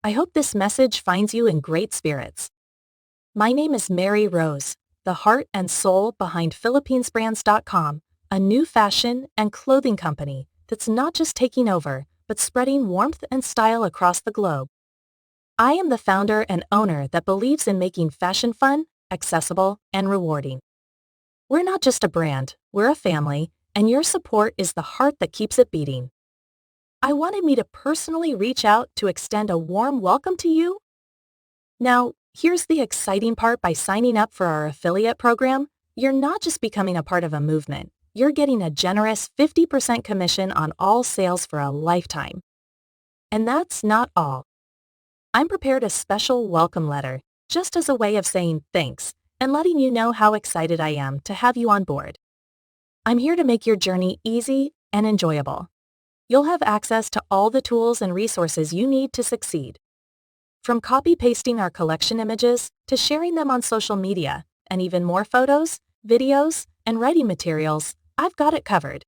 I hope this message finds you in great spirits. My name is Mary Rose, the heart and soul behind PhilippinesBrands.com, a new fashion and clothing company that's not just taking over, but spreading warmth and style across the globe. I am the founder and owner that believes in making fashion fun, accessible, and rewarding. We're not just a brand, we're a family, and your support is the heart that keeps it beating. I wanted me to personally reach out to extend a warm welcome to you. Now, here's the exciting part. By signing up for our affiliate program, you're not just becoming a part of a movement, you're getting a generous 50% commission on all sales for a lifetime. And that's not all. I'm prepared a special welcome letter, just as a way of saying thanks and letting you know how excited I am to have you on board. I'm here to make your journey easy and enjoyable. You'll have access to all the tools and resources you need to succeed. From copy-pasting our collection images to sharing them on social media, and even more photos, videos, and writing materials, I've got it covered.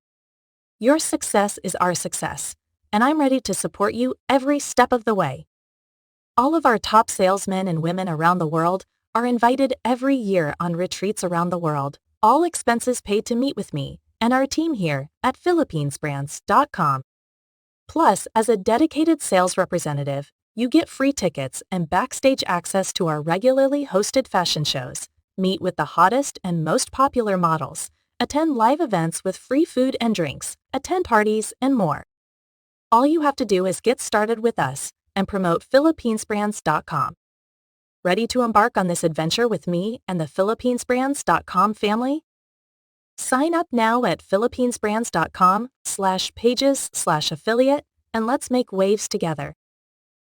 Your success is our success, and I'm ready to support you every step of the way. All of our top salesmen and women around the world are invited every year on retreats around the world, all expenses paid to meet with me and our team here at PhilippinesBrands.com. Plus, as a dedicated sales representative, you get free tickets and backstage access to our regularly hosted fashion shows, meet with the hottest and most popular models, attend live events with free food and drinks, attend parties, and more. All you have to do is get started with us and promote PhilippinesBrands.com. Ready to embark on this adventure with me and the PhilippinesBrands.com family? Sign up now at PhilippinesBrands.com/pages/affiliate and let's make waves together.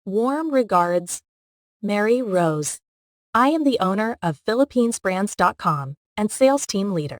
Warm regards, Mary Rose. I am the owner of PhilippinesBrands.com and sales team leader.